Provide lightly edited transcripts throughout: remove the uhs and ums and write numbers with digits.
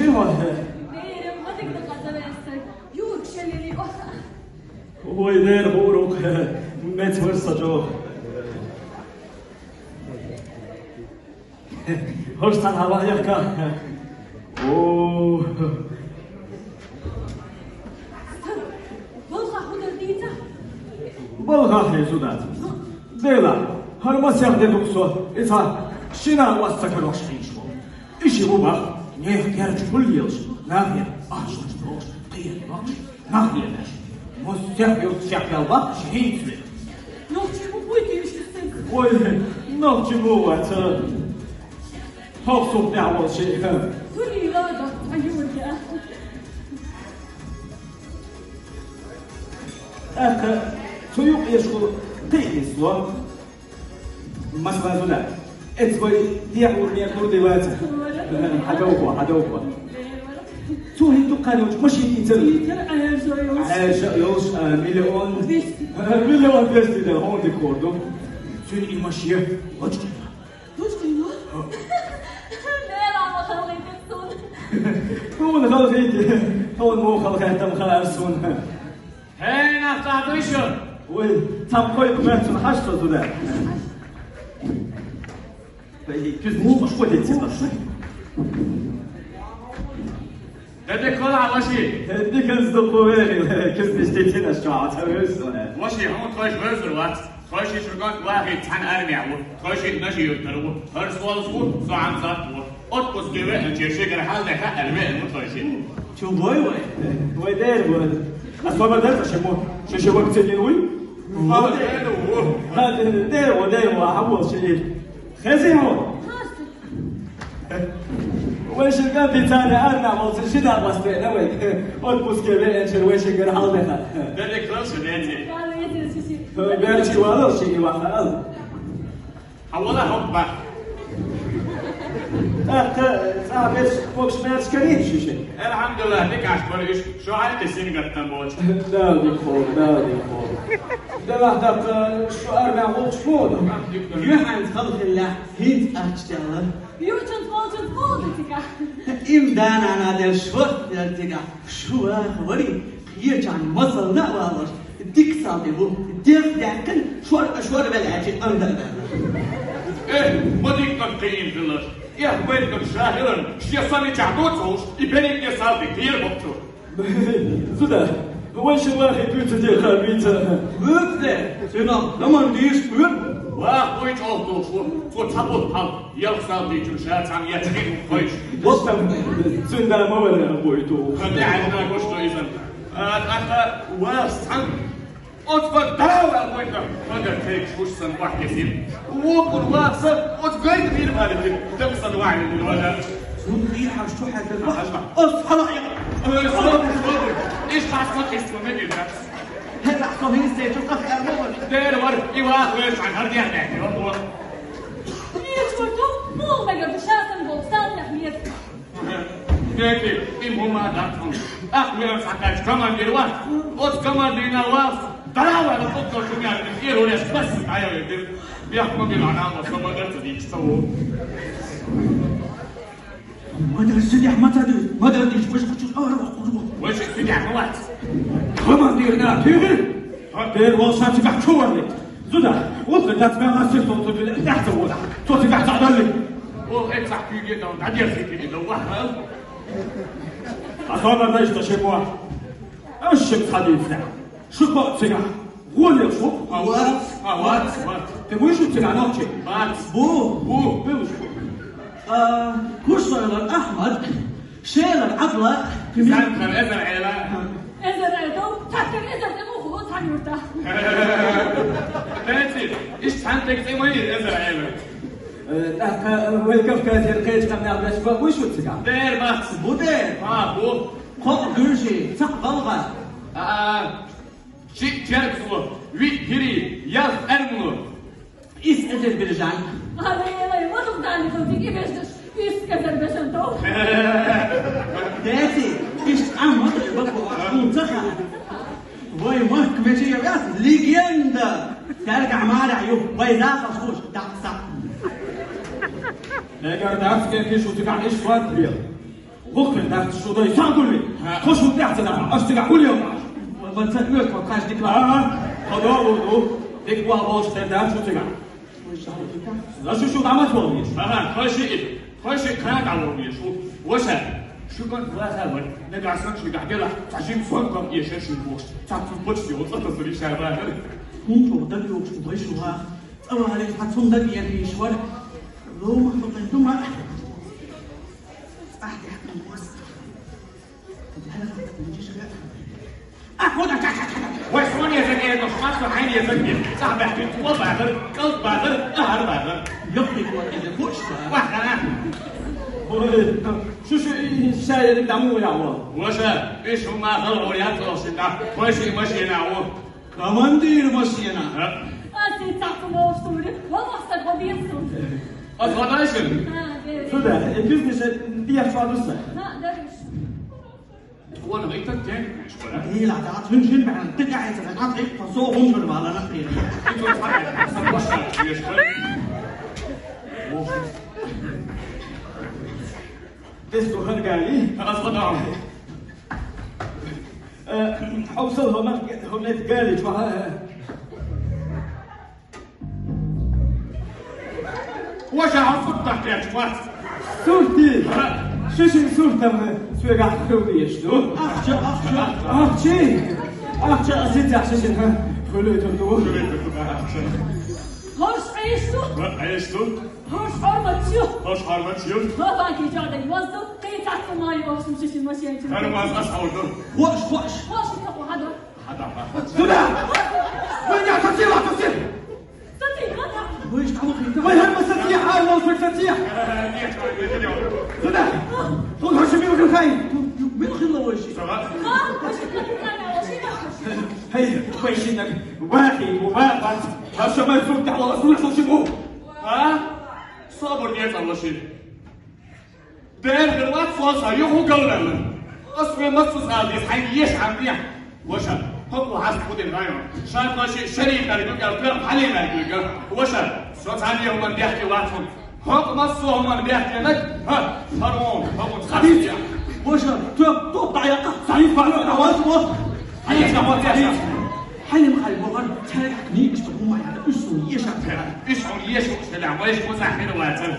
شيء هذا؟ دير ما تقدر قدامك يوك شلي هو يدير بوروك ما تورث جو هرست عن هوا يحكى اوه بلغة خدرديتا بلغة هي زودات ديلا هرما سيغدي دوكسو إذا شنا واسكر وشحيش إيشي بوبا نيه كارج كل يلش نافيا أحشوش بروش قيل بروش نافيا باش مستحيل تشحي الباق شهيد سوي نوتي بوبويتي مش السنك وي نوتي بوات هوكسو بنعوض شيء كل لادا عيونك أخ سيوق يشكو قيل سوا مثلا زولا اتبوي ديعور ياكل ديواتا حدوكوا تو هي تقالوج ماشي انتر عايشة يوش مليون بيستي ده هون ديكوردو سين الماشية وجهي هو خلقيتي هو مو خلقيتم خلارسون هنا تعطيشون وي تابقوي كماتون حشتو زولا كيف مو مش ودي تسمع بدك كل عواشي هديك الزقويري كيف بيشتيتين الشعات واشي هم تخش بزر وات تخشي شرقان واحد عن أرميع تخشي نجي يتربو هرس والسو سو عم زاتو أتقص جوا أنت شجر حال ده أرميع المتخشي شو بوي دير أسمع بدر شو وقت تجينوي هذا دير وعبوا شيء خزيمو وش كان في تاني أنا ما وصل شدا بس نوي أتقص جوا أنت وش شجر حال ده بدك كلاش دينتي بيرجي ولا شيء وحال حولا حبة صاحبش فوكش مارش كريم شيء الحمد لله ديك عشبريش شو عايز تسين قد تنبوش لا ديكور ده واحدة شو أربع غوش فوضى يوحنا خلق الله هيت أشتغل يوجد موجود فوضتك إمدان أنا ده شوت يرتجع شو أخبري يرجعني وصل نقواش ديك صادبو ديك دكن شوار بالعجل أندر إيه ما ديك تنقين فيلاش يا بيتكم شاهرا شيا صاني تعدوتوش يبني يسال كثير بطو زدا وش واحد بيت دي خابيته بكده سنا لما نديش بير واه بيت أوتوش وتحبط حل يلصق بيجوشات عم يتحين وخيش وصل زدا ما ولا بويتو خدي عندنا قشطة إذن أخا واستعن أتفضل وينك ما تيك وش سنوح يسير وقل واصل أتقيد غير مالك تقصد وعي من الولد ريحة شو حاجة اسمع اصحى لا صبر ايش حاسمك اسمه مني الناس هلا صهين سيشوف أخي أمور دير ور إيوه ويش عن هردي هناك والله ليش برضو مو بقدر شاسن بوستان تحمير ديكي إمهم أداتهم أخوة سعكاش كمان ديروات أت كمان دينا واس دراوة لفضل شميع الكثير وليش بس تعير يدير بيحكم بالعنام وصبر درت ديك سووا ما درس سديح ما تدري وش وش سديح موات كمان ديرنا دير وصلت تحت شو ولي زدا وصلت لا تبغى تصير صوت تحت ولا صوت تحت عدلي وإنت حكي جدا وتعدي الفكرة لو واحد أصلا ليش تشبوا الشب حديثنا شو بقى سجع غول شو وات تبغى شو سجع نوتشي وات بو بيوش كشر الأحمد شيل العضلة في سانتر إذا عيلا إذا رأيتو تفكر إذا تمو خلوص حنورتا باتي إيش تحنتك زي وين إذا عيلا ويكف كاتير قيت كم نعمل أسباب وش وتسجع دير بات بودير بو قط قرشي تقبلغة شيء جارك سوا ويت هري ياز أرمو إيس أجل برجان هذا يلا ما تقدر توديكي بيشتش يسكتر بشنتو داتي إيش عمد بقى منتخب وي مهك ماشي يا ليجندا ترجع مارع يو وي ذاك خوش دعسة لا قاعد أعرف كيف شو تبع إيش فات بيا وقت داخل الشوطة يساعدوا لي خشوا تحت أشتغل كل يوم ما تسألوش ما بقاش ديك خذوا وضو ديك واحد تردان شو تقع لا شو عملت والله خشي كان على شو كنت واخد نقع سنش قاعد يلا عشان فوقكم يشش البوش تعرفوا بوش وصلت في الشارع ممكن تدري وش تبغيشوها أول عليك حتكون دقيقة يعني شوار لو ما حطيتم أحد يحكم وسط وشلون يا زكي مش عين يا زكي صاحب حكيت وضع غير قلب غير قهر غير يقضي إذا كوش واحد شو الشاي اللي بدعموه يا عوض وشا ايش هم غلوا يا ترى ماشي نعوه كمان دير مشينا أسي تعطوا وشتوري والله أصدق بدي يصل أصدقائي سودا البزنس دي أفعال السنة ما أقدرش وانا بقيت تاني مش ولا هي لا تعرف من جنب عن تقع يتفقط هيك فصوه هم على نقري انتوا صحيح بس يا شباب تسلو هرقالي أصدقائي حوصل هناك قالي شو وش عصبتك يا شباب صورتي شو صورتك سويق عقلي شنو أخشى أسيتي عشان خلوت الدور هوش عيشتو هوش حرمتيو بابا كي جاردك وزدو كي تعطوا ماي وش مشيش المشي أنا ما أصحى وش يتقوا هذا سودا وين يا تفسير صدق هذا ويش تعمل وين هالمساتيح هاي وصلك مساتيح سودا خذ هالشمي وكل خاين من خلنا وشي وش تتكلم وش هي كويسينك واحد وواحد هالشمال يفتح على رسولك شو شبهه صبر يا الله شيء دير غيرات فوصها يخو قولنا أصبر مخصوص هذه حي يشعر بيح وشا هو حاسب خود الغاية شايف ماشي شريك لك الكلام حلينا لك وشا صوت عليه هم بيحكي واحد هم مصوا هم بيحكي لك ها هرمون هم تخليك وش توقع يا قط صحيح فعلا أوازمه هيك نموت يا حلم بغر تاريخ نيك تقوم معي على أسو يشعر إيشون يشوف سلام ويش مزاحين واتر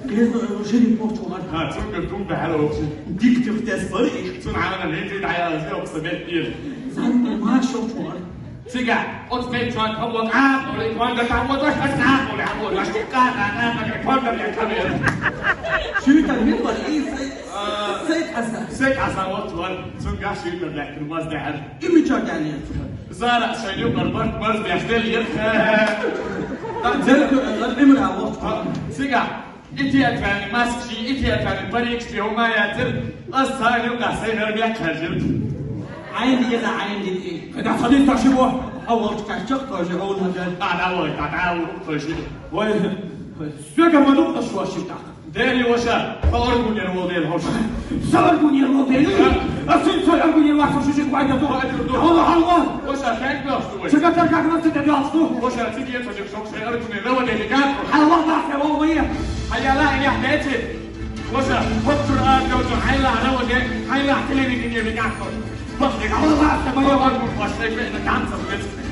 كيف جري بوتو ها تقول تقوم بحاله ديك تفتس فريق تون عالم اللي تريد على زوج سبيت إيه زين ما شوف مر سيجا أتفق شان هو عام ولا يكون قطع وضح أسنان ولا عمود وش كان أنا ما يكون قبل الكاميرا شو ترمين ولا إيه سيد حسن سيد حسن وطول سون قاش يقدر لكن ما زعل إمي جاك يعني زارع شيء قربت ما زعل يرخ ذلك الأمر على وقت سيجا إتي أتفاني ماسك شيء إتي أتفاني بريك شيء وما ياتر أصلا يوم قاسين ربيع كرجل عيني يلا عيني إيه كده صديق تشبه أول كشك ترجعون هذا تعال خشي وين سوق ما نقطة شو الشتاء داري وشا فأرجوني الوضع الهوش سألوني الوضع أصير سألوني الواحد شو شيء واحد يطوع الله وشا كان بيوصل شكلك كان نفسك تبيعصه وشا تيجي تجيب شوك شيء أرجوني الوضع اللي كان الله ضعف والله هيا لا يا حياتي وشا فكر أرجو حيلا الوضع حيلا احتلني الدنيا بكاكل بطلق الله ضعف ما يوضع وشا يبقى إنك عم تثبت